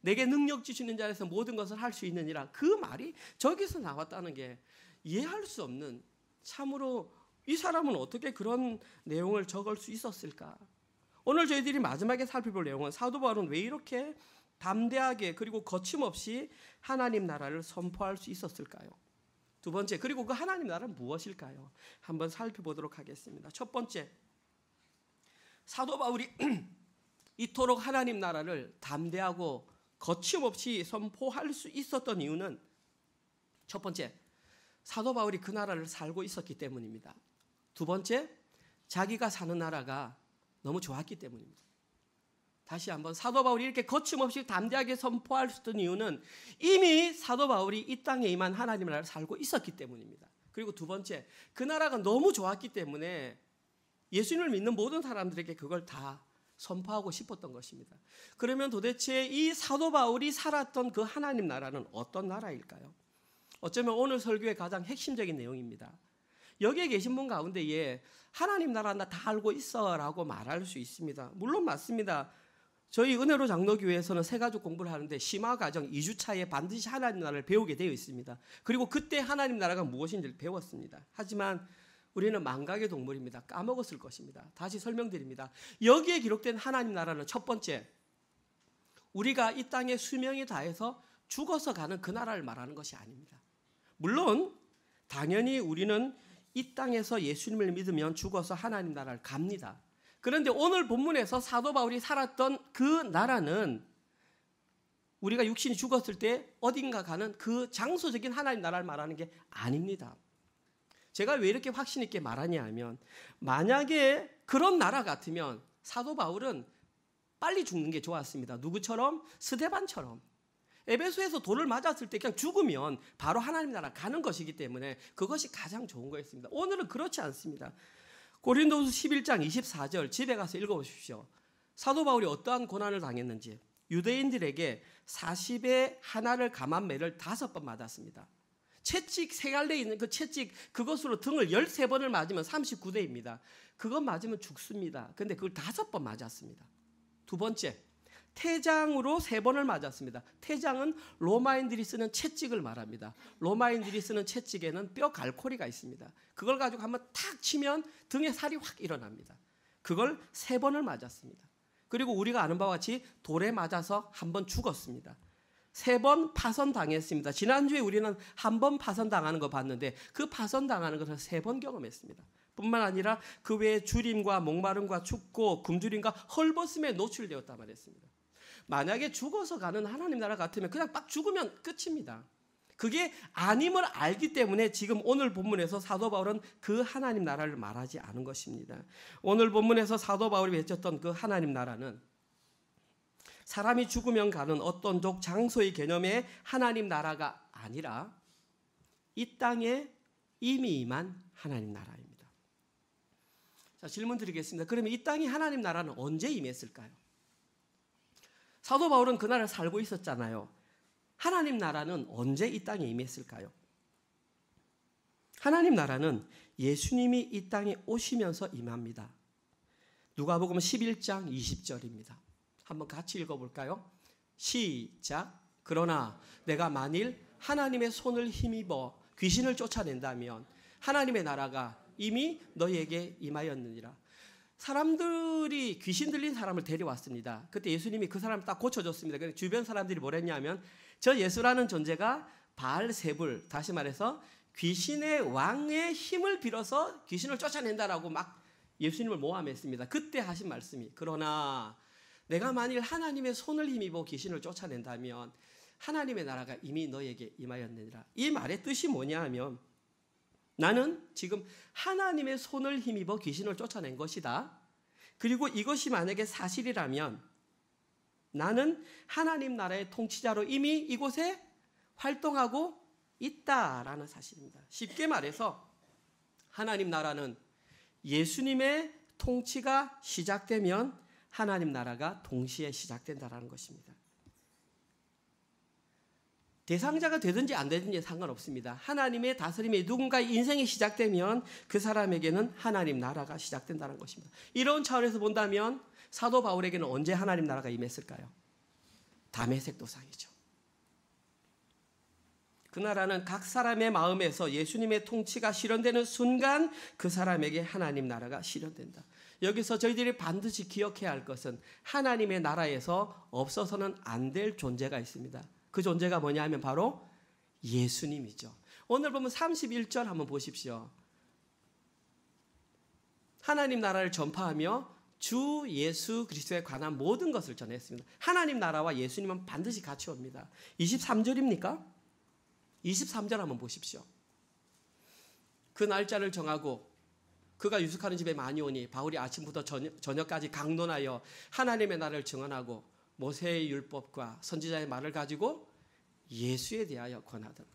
내게 능력 주시는 자에서 모든 것을 할 수 있느니라. 그 말이 저기서 나왔다는 게 이해할 수 없는, 참으로 이 사람은 어떻게 그런 내용을 적을 수 있었을까? 오늘 저희들이 마지막에 살펴볼 내용은 사도 바울은 왜 이렇게 담대하게 그리고 거침없이 하나님 나라를 선포할 수 있었을까요? 두 번째, 그리고 그 하나님 나라는 무엇일까요? 한번 살펴보도록 하겠습니다. 첫 번째, 사도 바울이 이토록 하나님 나라를 담대하고 거침없이 선포할 수 있었던 이유는 첫 번째, 사도 바울이 그 나라를 살고 있었기 때문입니다. 두 번째, 자기가 사는 나라가 너무 좋았기 때문입니다. 다시 한번, 사도 바울이 이렇게 거침없이 담대하게 선포할 수 있던 이유는 이미 사도 바울이 이 땅에 임한 하나님 나라를 살고 있었기 때문입니다. 그리고 두 번째, 그 나라가 너무 좋았기 때문에 예수님을 믿는 모든 사람들에게 그걸 다 선포하고 싶었던 것입니다. 그러면 도대체 이 사도 바울이 살았던 그 하나님 나라는 어떤 나라일까요? 어쩌면 오늘 설교의 가장 핵심적인 내용입니다. 여기에 계신 분 가운데에 하나님 나라 나 다 알고 있어 라고 말할 수 있습니다. 물론 맞습니다. 저희 은혜로 장로교회에서는 새가족 공부를 하는데 심화과정 2주차에 반드시 하나님 나라를 배우게 되어 있습니다. 그리고 그때 하나님 나라가 무엇인지를 배웠습니다. 하지만 우리는 망각의 동물입니다. 까먹었을 것입니다. 다시 설명드립니다. 여기에 기록된 하나님 나라는 첫 번째, 우리가 이 땅에 수명이 다해서 죽어서 가는 그 나라를 말하는 것이 아닙니다. 물론 당연히 우리는 이 땅에서 예수님을 믿으면 죽어서 하나님 나라를 갑니다. 그런데 오늘 본문에서 사도 바울이 살았던 그 나라는 우리가 육신이 죽었을 때 어딘가 가는 그 장소적인 하나님 나라를 말하는 게 아닙니다. 제가 왜 이렇게 확신 있게 말하냐 하면, 만약에 그런 나라 같으면 사도 바울은 빨리 죽는 게 좋았습니다. 누구처럼? 스데반처럼. 에베소에서 돌을 맞았을 때 그냥 죽으면 바로 하나님 나라 가는 것이기 때문에 그것이 가장 좋은 거였습니다. 오늘은 그렇지 않습니다. 고린도후서 11장 24절 집에 가서 읽어보십시오. 사도 바울이 어떠한 고난을 당했는지. 유대인들에게 40에 하나를 감한 매를 5번 맞았습니다. 채찍 세 갈래 있는 그 채찍, 그것으로 등을 13번을 맞으면 39대입니다. 그것 맞으면 죽습니다. 근데 그걸 5번 맞았습니다. 두 번째, 태장으로 3번을 맞았습니다. 태장은 로마인들이 쓰는 채찍을 말합니다. 로마인들이 쓰는 채찍에는 뼈 갈고리가 있습니다. 그걸 가지고 한번 탁 치면 등에 살이 확 일어납니다. 그걸 3번을 맞았습니다. 그리고 우리가 아는 바와 같이 돌에 맞아서 한 번 죽었습니다. 3번 파선당했습니다. 지난주에 우리는 한 번 파선당하는 거 봤는데 그 파선당하는 것을 3번 경험했습니다. 뿐만 아니라 그 외에 주림과 목마름과 춥고 굶주림과 헐벗음에 노출되었단 말이었습니다. 만약에 죽어서 가는 하나님 나라 같으면 그냥 딱 죽으면 끝입니다. 그게 아님을 알기 때문에 지금 오늘 본문에서 사도 바울은 그 하나님 나라를 말하지 않은 것입니다. 오늘 본문에서 사도 바울이 외쳤던 그 하나님 나라는 사람이 죽으면 가는 어떤 장소의 개념의 하나님 나라가 아니라 이 땅에 이미 임한 하나님 나라입니다. 자, 질문 드리겠습니다. 그러면 이 땅에 하나님 나라는 언제 임했을까요? 사도 바울은 그 나라에 살고 있었잖아요. 하나님 나라는 언제 이 땅에 임했을까요? 하나님 나라는 예수님이 이 땅에 오시면서 임합니다. 누가복음 11장 20절입니다. 한번 같이 읽어볼까요? 시작. 그러나 내가 만일 하나님의 손을 힘입어 귀신을 쫓아낸다면 하나님의 나라가 이미 너희에게 임하였느니라. 사람들이 귀신 들린 사람을 데려왔습니다. 그때 예수님이 그 사람을 딱 고쳐줬습니다. 그래서 주변 사람들이 뭐랬냐면 저 예수라는 존재가 바알세불, 다시 말해서 귀신의 왕의 힘을 빌어서 귀신을 쫓아낸다라고 막 예수님을 모함했습니다. 그때 하신 말씀이 그러나 내가 만일 하나님의 손을 힘입어 귀신을 쫓아낸다면 하나님의 나라가 이미 너에게 임하였느니라. 이 말의 뜻이 뭐냐 하면 나는 지금 하나님의 손을 힘입어 귀신을 쫓아낸 것이다. 그리고 이것이 만약에 사실이라면 나는 하나님 나라의 통치자로 이미 이곳에 활동하고 있다라는 사실입니다. 쉽게 말해서 하나님 나라는 예수님의 통치가 시작되면 하나님 나라가 동시에 시작된다라는 것입니다. 대상자가 되든지 안 되든지 상관없습니다. 하나님의 다스림이 누군가의 인생이 시작되면 그 사람에게는 하나님 나라가 시작된다는 것입니다. 이런 차원에서 본다면 사도 바울에게는 언제 하나님 나라가 임했을까요? 다메섹 도상이죠. 그 나라는 각 사람의 마음에서 예수님의 통치가 실현되는 순간 그 사람에게 하나님 나라가 실현된다. 여기서 저희들이 반드시 기억해야 할 것은 하나님의 나라에서 없어서는 안 될 존재가 있습니다. 그 존재가 뭐냐 하면 바로 예수님이죠. 오늘 보면 31절 한번 보십시오. 하나님 나라를 전파하며 주 예수 그리스도에 관한 모든 것을 전했습니다. 하나님 나라와 예수님은 반드시 같이 옵니다. 23절입니까? 23절 한번 보십시오. 그 날짜를 정하고 그가 유숙하는 집에 많이 오니 바울이 아침부터 저녁까지 강론하여 하나님의 나라를 증언하고 모세의 율법과 선지자의 말을 가지고 예수에 대하여 권하더라.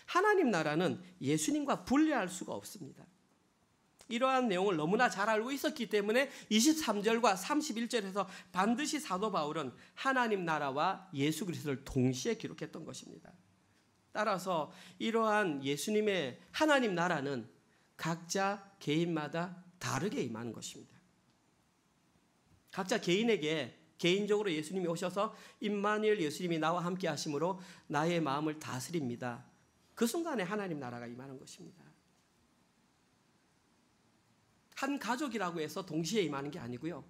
하나님 나라는 예수님과 분리할 수가 없습니다. 이러한 내용을 너무나 잘 알고 있었기 때문에 23절과 31절에서 반드시 사도 바울은 하나님 나라와 예수 그리스도를 동시에 기록했던 것입니다. 따라서 이러한 예수님의 하나님 나라는 각자 개인마다 다르게 임하는 것입니다. 각자 개인에게 개인적으로 예수님이 오셔서 임마누엘 예수님이 나와 함께 하심으로 나의 마음을 다스립니다. 그 순간에 하나님 나라가 임하는 것입니다. 한 가족이라고 해서 동시에 임하는 게 아니고요.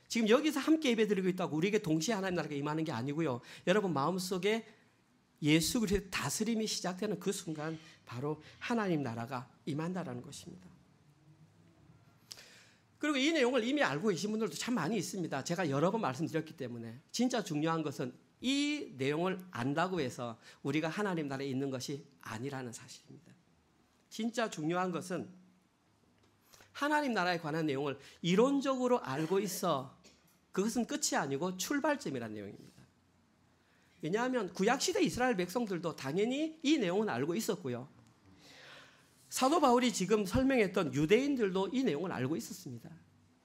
지금 여기서 함께 예배드리고 있다고 우리에게 동시에 하나님 나라가 임하는 게 아니고요. 여러분 마음속에 예수 그리스도의 다스림이 시작되는 그 순간 바로 하나님 나라가 임한다라는 것입니다. 그리고 이 내용을 이미 알고 계신 분들도 참 많이 있습니다. 제가 여러 번 말씀드렸기 때문에 진짜 중요한 것은 이 내용을 안다고 해서 우리가 하나님 나라에 있는 것이 아니라는 사실입니다. 진짜 중요한 것은 하나님 나라에 관한 내용을 이론적으로 알고 있어 그것은 끝이 아니고 출발점이라는 내용입니다. 왜냐하면 구약시대 이스라엘 백성들도 당연히 이 내용은 알고 있었고요. 사도 바울이 지금 설명했던 유대인들도 이 내용을 알고 있었습니다.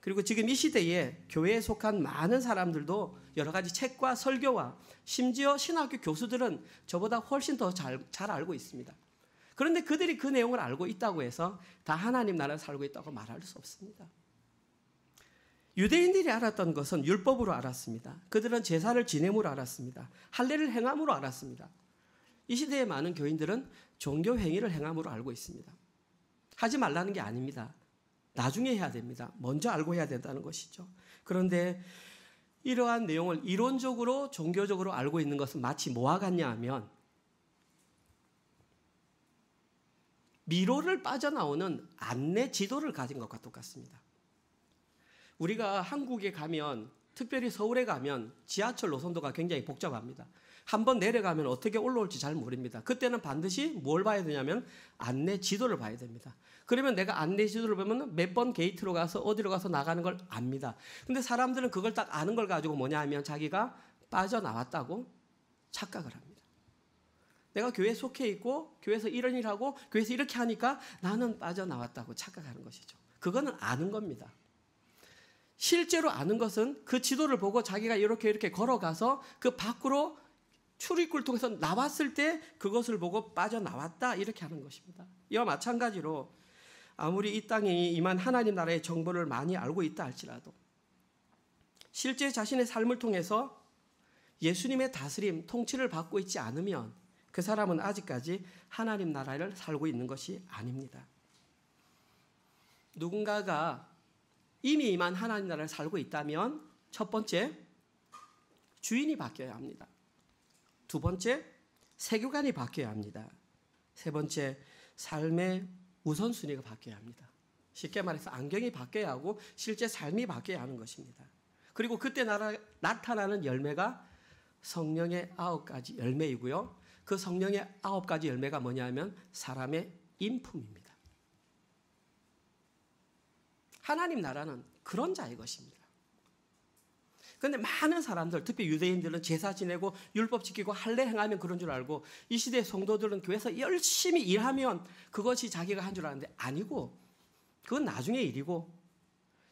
그리고 지금 이 시대에 교회에 속한 많은 사람들도 여러 가지 책과 설교와 심지어 신학교 교수들은 저보다 훨씬 더 잘 알고 있습니다. 그런데 그들이 그 내용을 알고 있다고 해서 다 하나님 나라에 살고 있다고 말할 수 없습니다. 유대인들이 알았던 것은 율법으로 알았습니다. 그들은 제사를 지냄으로 알았습니다. 할례를 행함으로 알았습니다. 이 시대의 많은 교인들은 종교 행위를 행함으로 알고 있습니다. 하지 말라는 게 아닙니다. 나중에 해야 됩니다. 먼저 알고 해야 된다는 것이죠. 그런데 이러한 내용을 이론적으로 종교적으로 알고 있는 것은 마치 뭐와 같냐 하면 미로를 빠져나오는 안내 지도를 가진 것과 똑같습니다. 우리가 한국에 가면 특별히 서울에 가면 지하철 노선도가 굉장히 복잡합니다. 한번 내려가면 어떻게 올라올지 잘 모릅니다. 그때는 반드시 뭘 봐야 되냐면 안내 지도를 봐야 됩니다. 그러면 내가 안내 지도를 보면 몇 번 게이트로 가서 어디로 가서 나가는 걸 압니다. 근데 사람들은 그걸 딱 아는 걸 가지고 뭐냐 하면 자기가 빠져나왔다고 착각을 합니다. 내가 교회에 속해 있고 교회에서 이런 일 하고 교회에서 이렇게 하니까 나는 빠져나왔다고 착각하는 것이죠. 그거는 아는 겁니다. 실제로 아는 것은 그 지도를 보고 자기가 이렇게 걸어가서 그 밖으로 출입구를 통해서 나왔을 때 그것을 보고 빠져나왔다 이렇게 하는 것입니다. 이와 마찬가지로 아무리 이 땅에 임한 하나님 나라의 정보를 많이 알고 있다 할지라도 실제 자신의 삶을 통해서 예수님의 다스림, 통치를 받고 있지 않으면 그 사람은 아직까지 하나님 나라를 살고 있는 것이 아닙니다. 누군가가 이미 임한 하나님 나라를 살고 있다면 첫 번째, 주인이 바뀌어야 합니다. 두 번째, 세계관이 바뀌어야 합니다. 세 번째, 삶의 우선순위가 바뀌어야 합니다. 쉽게 말해서 안경이 바뀌어야 하고 실제 삶이 바뀌어야 하는 것입니다. 그리고 그때 나타나는 열매가 성령의 9가지 열매이고요. 그 성령의 9가지 열매가 뭐냐면 사람의 인품입니다. 하나님 나라는 그런 자의 것입니다. 그런데 많은 사람들, 특히 유대인들은 제사 지내고 율법 지키고 할례 행하면 그런 줄 알고 이 시대의 성도들은 교회에서 열심히 일하면 그것이 자기가 한 줄 아는데 아니고 그건 나중의 일이고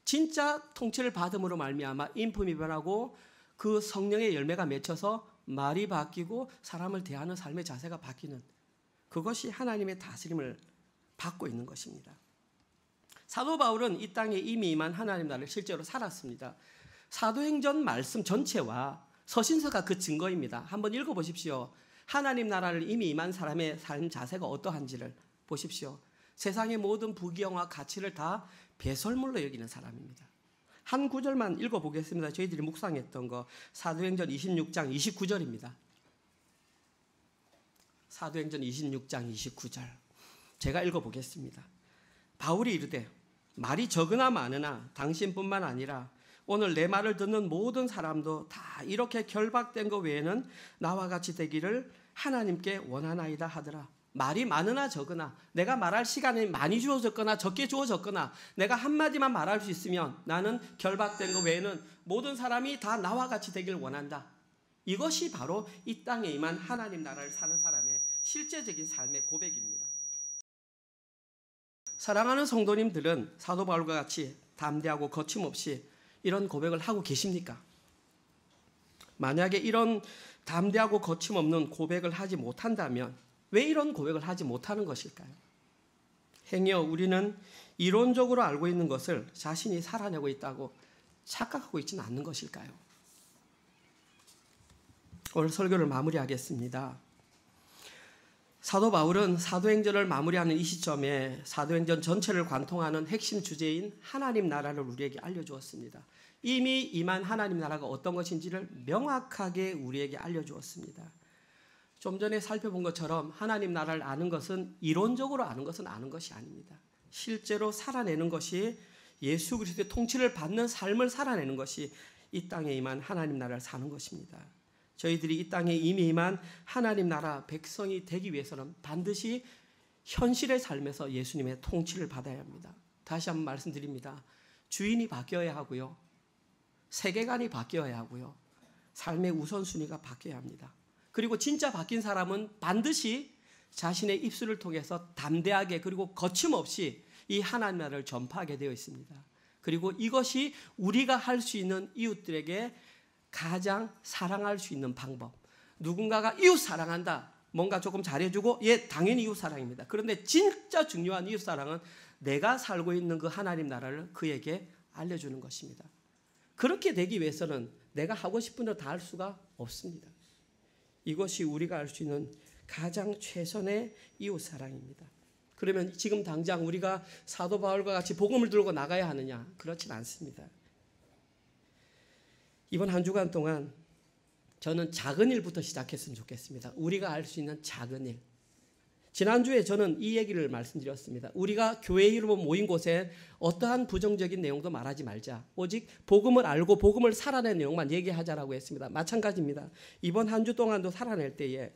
진짜 통치를 받음으로 말미암아 인품이 변하고 그 성령의 열매가 맺혀서 말이 바뀌고 사람을 대하는 삶의 자세가 바뀌는 그것이 하나님의 다스림을 받고 있는 것입니다. 사도 바울은 이 땅에 이미 임한 하나님 나라를 실제로 살았습니다. 사도행전 말씀 전체와 서신서가 그 증거입니다. 한번 읽어보십시오. 하나님 나라를 이미 임한 사람의 삶 자세가 어떠한지를 보십시오. 세상의 모든 부귀영화 가치를 다 배설물로 여기는 사람입니다. 한 구절만 읽어보겠습니다. 저희들이 묵상했던 거 사도행전 26장 29절입니다. 사도행전 26장 29절 제가 읽어보겠습니다. 바울이 이르되 말이 적으나 많으나 당신뿐만 아니라 오늘 내 말을 듣는 모든 사람도 다 이렇게 결박된 것 외에는 나와 같이 되기를 하나님께 원하나이다 하더라. 말이 많으나 적으나 내가 말할 시간이 많이 주어졌거나 적게 주어졌거나 내가 한마디만 말할 수 있으면 나는 결박된 것 외에는 모든 사람이 다 나와 같이 되길 원한다. 이것이 바로 이 땅에 임한 하나님 나라를 사는 사람의 실제적인 삶의 고백입니다. 사랑하는 성도님들은 사도 바울과 같이 담대하고 거침없이 이런 고백을 하고 계십니까? 만약에 이런 담대하고 거침없는 고백을 하지 못한다면 왜 이런 고백을 하지 못하는 것일까요? 행여 우리는 이론적으로 알고 있는 것을 자신이 살아내고 있다고 착각하고 있지는 않는 것일까요? 오늘 설교를 마무리하겠습니다. 사도 바울은 사도행전을 마무리하는 이 시점에 사도행전 전체를 관통하는 핵심 주제인 하나님 나라를 우리에게 알려주었습니다. 이미 임한 하나님 나라가 어떤 것인지를 명확하게 우리에게 알려주었습니다. 좀 전에 살펴본 것처럼 하나님 나라를 아는 것은 이론적으로 아는 것은 아는 것이 아닙니다. 실제로 살아내는 것이 예수 그리스도의 통치를 받는 삶을 살아내는 것이 이 땅에 임한 하나님 나라를 사는 것입니다. 저희들이 이 땅에 이미 임한 하나님 나라 백성이 되기 위해서는 반드시 현실의 삶에서 예수님의 통치를 받아야 합니다. 다시 한번 말씀드립니다. 주인이 바뀌어야 하고요. 세계관이 바뀌어야 하고요. 삶의 우선순위가 바뀌어야 합니다. 그리고 진짜 바뀐 사람은 반드시 자신의 입술을 통해서 담대하게 그리고 거침없이 이 하나님 나라를 전파하게 되어 있습니다. 그리고 이것이 우리가 할 수 있는 이웃들에게 가장 사랑할 수 있는 방법. 누군가가 이웃 사랑한다. 뭔가 조금 잘해주고 당연히 이웃 사랑입니다. 그런데 진짜 중요한 이웃 사랑은 내가 살고 있는 그 하나님 나라를 그에게 알려주는 것입니다. 그렇게 되기 위해서는 내가 하고 싶은 대로 다 할 수가 없습니다. 이것이 우리가 할 수 있는 가장 최선의 이웃 사랑입니다. 그러면 지금 당장 우리가 사도 바울과 같이 복음을 들고 나가야 하느냐? 그렇진 않습니다. 이번 한 주간 동안 저는 작은 일부터 시작했으면 좋겠습니다. 우리가 할 수 있는 작은 일. 지난주에 저는 이 얘기를 말씀드렸습니다. 우리가 교회 이름으로 모인 곳에 어떠한 부정적인 내용도 말하지 말자. 오직 복음을 알고 복음을 살아낸 내용만 얘기하자라고 했습니다. 마찬가지입니다. 이번 한 주 동안도 살아낼 때에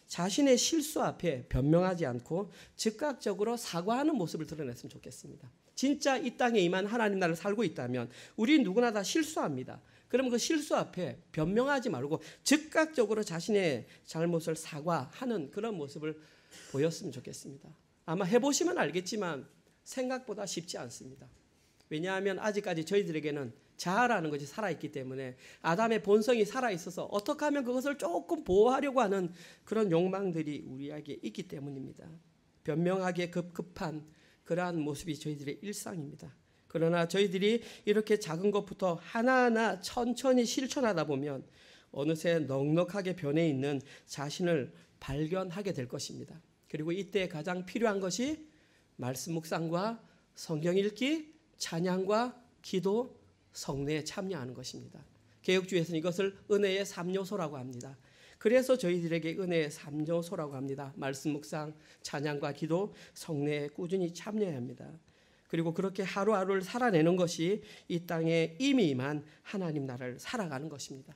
자신의 실수 앞에 변명하지 않고 즉각적으로 사과하는 모습을 드러냈으면 좋겠습니다. 진짜 이 땅에 임한 하나님 나라를 살고 있다면 우리 누구나 다 실수합니다. 그러면 그 실수 앞에 변명하지 말고 즉각적으로 자신의 잘못을 사과하는 그런 모습을 보였으면 좋겠습니다. 아마 해보시면 알겠지만 생각보다 쉽지 않습니다. 왜냐하면 아직까지 저희들에게는 자아라는 것이 살아있기 때문에 아담의 본성이 살아있어서 어떻게 하면 그것을 조금 보호하려고 하는 그런 욕망들이 우리에게 있기 때문입니다. 변명하기에 급급한 그러한 모습이 저희들의 일상입니다. 그러나 저희들이 이렇게 작은 것부터 하나하나 천천히 실천하다 보면 어느새 넉넉하게 변해 있는 자신을 발견하게 될 것입니다. 그리고 이때 가장 필요한 것이 말씀 묵상과 성경 읽기, 찬양과 기도, 성례에 참여하는 것입니다. 개혁주의에서는 이것을 은혜의 3요소라고 합니다. 그래서 저희들에게 은혜의 3요소라고 합니다. 말씀 묵상, 찬양과 기도, 성례에 꾸준히 참여해야 합니다. 그리고 그렇게 하루하루를 살아내는 것이 이 땅에 이미 임한 하나님 나라를 살아가는 것입니다.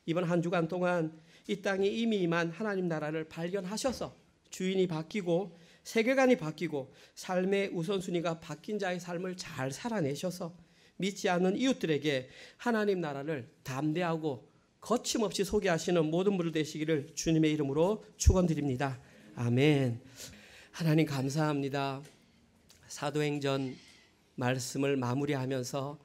이번 한 주간 동안 이 땅에 이미 임한 하나님 나라를 발견하셔서 주인이 바뀌고 세계관이 바뀌고 삶의 우선순위가 바뀐 자의 삶을 잘 살아내셔서 믿지 않는 이웃들에게 하나님 나라를 담대하고 거침없이 소개하시는 모든 분들 되시기를 주님의 이름으로 축원드립니다. 아멘. 하나님 감사합니다. 사도행전 말씀을 마무리하면서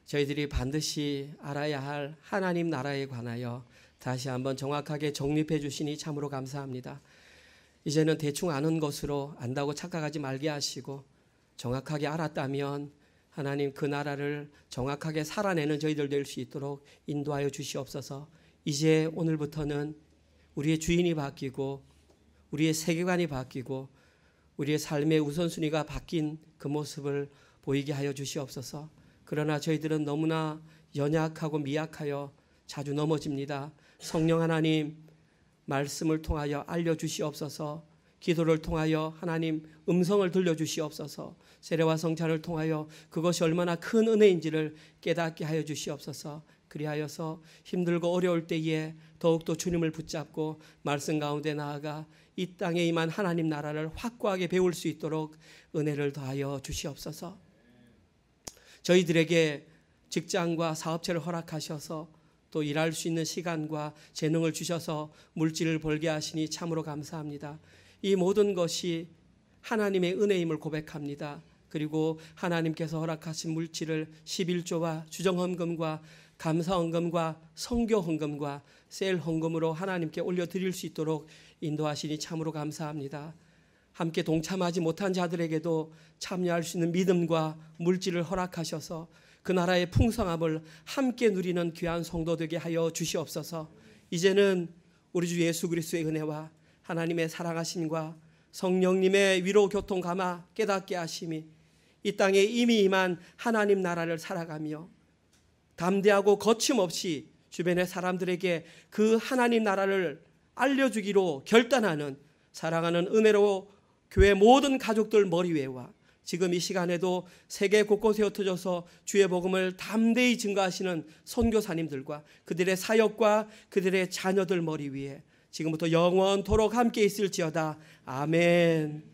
저희들이 반드시 알아야 할 하나님 나라에 관하여 다시 한번 정확하게 정립해 주시니 참으로 감사합니다. 이제는 대충 아는 것으로 안다고 착각하지 말게 하시고 정확하게 알았다면 하나님 그 나라를 정확하게 살아내는 저희들 될 수 있도록 인도하여 주시옵소서. 이제 오늘부터는 우리의 주인이 바뀌고 우리의 세계관이 바뀌고 우리의 삶의 우선순위가 바뀐 그 모습을 보이게 하여 주시옵소서. 그러나 저희들은 너무나 연약하고 미약하여 자주 넘어집니다. 성령 하나님 말씀을 통하여 알려주시옵소서. 기도를 통하여 하나님 음성을 들려주시옵소서. 세례와 성찬을 통하여 그것이 얼마나 큰 은혜인지를 깨닫게 하여 주시옵소서. 그리하여서 힘들고 어려울 때에 더욱더 주님을 붙잡고 말씀 가운데 나아가 이 땅에 임한 하나님 나라를 확고하게 배울 수 있도록 은혜를 더하여 주시옵소서. 저희들에게 직장과 사업체를 허락하셔서 또 일할 수 있는 시간과 재능을 주셔서 물질을 벌게 하시니 참으로 감사합니다. 이 모든 것이 하나님의 은혜임을 고백합니다. 그리고 하나님께서 허락하신 물질을 11조와 주정헌금과 감사헌금과 성교헌금과 셀헌금으로 하나님께 올려드릴 수 있도록 인도하시니 참으로 감사합니다. 함께 동참하지 못한 자들에게도 참여할 수 있는 믿음과 물질을 허락하셔서 그 나라의 풍성함을 함께 누리는 귀한 성도 되게 하여 주시옵소서. 이제는 우리 주 예수 그리스도의 은혜와 하나님의 사랑하심과 성령님의 위로 교통 감화 깨닫게 하심이 이 땅에 이미 임한 하나님 나라를 살아가며 담대하고 거침없이 주변의 사람들에게 그 하나님 나라를 알려주기로 결단하는 사랑하는 은혜로 교회 모든 가족들 머리 위에와 지금 이 시간에도 세계 곳곳에 흩어져서 주의 복음을 담대히 증거하시는 선교사님들과 그들의 사역과 그들의 자녀들 머리 위에 지금부터 영원토록 함께 있을지어다. 아멘.